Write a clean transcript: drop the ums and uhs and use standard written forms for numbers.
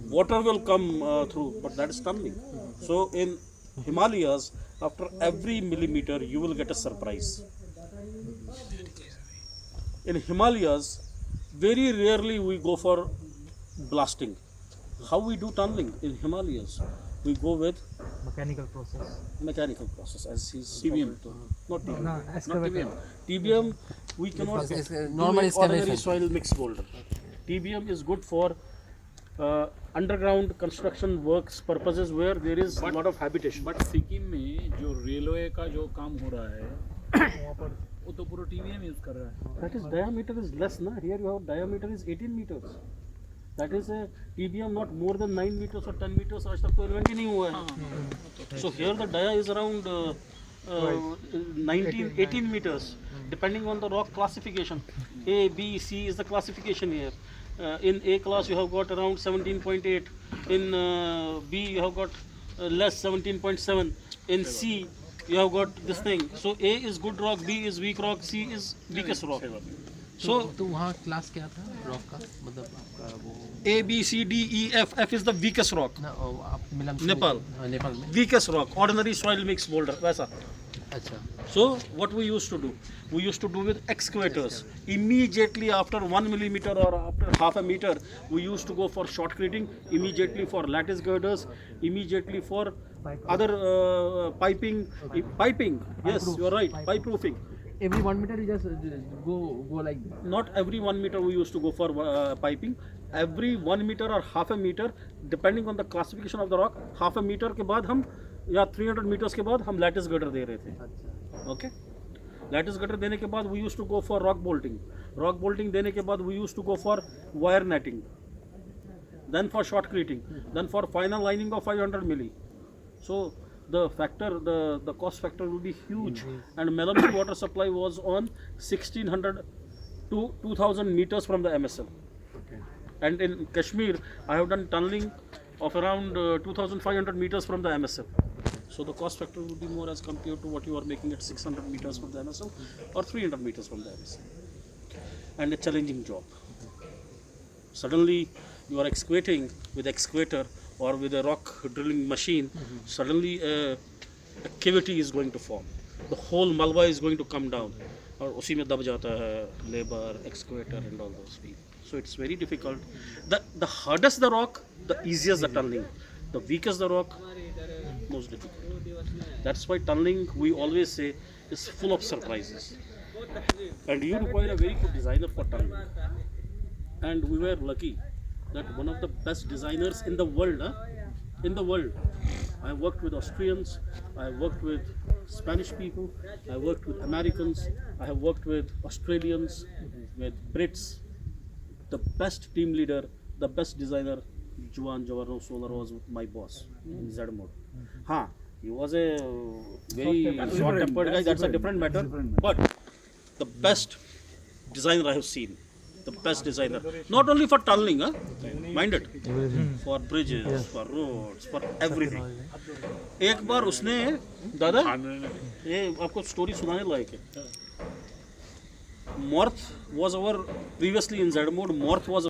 water will come through, but that is tunneling. So in Himalayas, after every millimeter, you will get a surprise. In Himalayas, very rarely we go for blasting. How we do tunneling in Himalayas? We go with mechanical process. mechanical process, as he's TBM. not TBM. No, Not excavator. TBM. TBM we cannot It's do normal in ordinary excavation. soil mix boulder. TBM is good for underground construction works purposes where there is a lot of habitation. But Sikkim में जो railway का जो काम हो रहा है वो तो पूरा टीवीएम यूज कर रहा है. That is diameter is less, na? Here you have diameter is 18 meters. That is a TBM not more than 9 meters or 10 meters. आज तक तो इन्वेंट ही नहीं हुआ है. So here the dia is around 18 meters, depending on the rock classification. A, B, C is the classification here. In A class you have got around 17.8. In B you have got less 17.7. In C you have got this thing. So A is good rock, B is weak rock, C is weakest rock. So तो वहाँ class क्या था rock का, मतलब आपका वो A, B, C, D, E, F. F is the weakest rock. ना आप मिलन नेपाल. हाँ, नेपाल में. Weakest rock, ordinary soil mix boulder. वैसा. अच्छा. So what we used to do? We used to do with excavators. Immediately after 1 millimeter or after half a meter, we used to go for shotcreting. Immediately for lattice girders. Immediately for other piping. Piping. Yes, you are right. Pipe proofing. Every 1 meter you just go like that. Not every 1 meter we used to go for piping. Every 1 meter or half a meter, depending on the classification of the rock, half a meter के बाद हम या 300 meters के बाद हम lattice girder दे रहे थे. Okay. Lattice girder देने के बाद we used to go for rock bolting. Rock bolting देने के बाद we used to go for wire netting. Then for shotcreting. Then for final lining of 500 milli. So the factor, the cost factor will be huge. And Melamchi water supply was on 1600 to 2000 meters from the MSL. And in Kashmir, I have done tunneling of around 2500 meters from the MSL. So the cost factor will be more as compared to what you are making at 600 meters from the MSL or 300 meters from the MSL. And a challenging job. Suddenly you are excavating with excavator or with a rock drilling machine, suddenly a cavity is going to form. The whole malwa is going to come down. और उसी में दब जाता है labor, excavator and all those people. So it's very difficult. The hardest the rock, the easiest the tunneling. The weakest the rock, most difficult. That's why tunneling, we always say, is full of surprises. And you require a very good designer for tunneling. And we were lucky that one of the best designers in the world, I worked with Austrians, I worked with Spanish people, I worked with Americans, I have worked with Australians, with Brits. The best team leader, the best designer, Juan Javarno Solar was my boss in Z mode. He was a very short-tempered guy, that's a different matter. But the best designer I have seen. The best designer, not only for tunneling, mind it, for bridges, for roads, for everything. एक बार उसने दादा ये आपको story सुनाने लायक है. Morth was our previously in Z mode. Morth was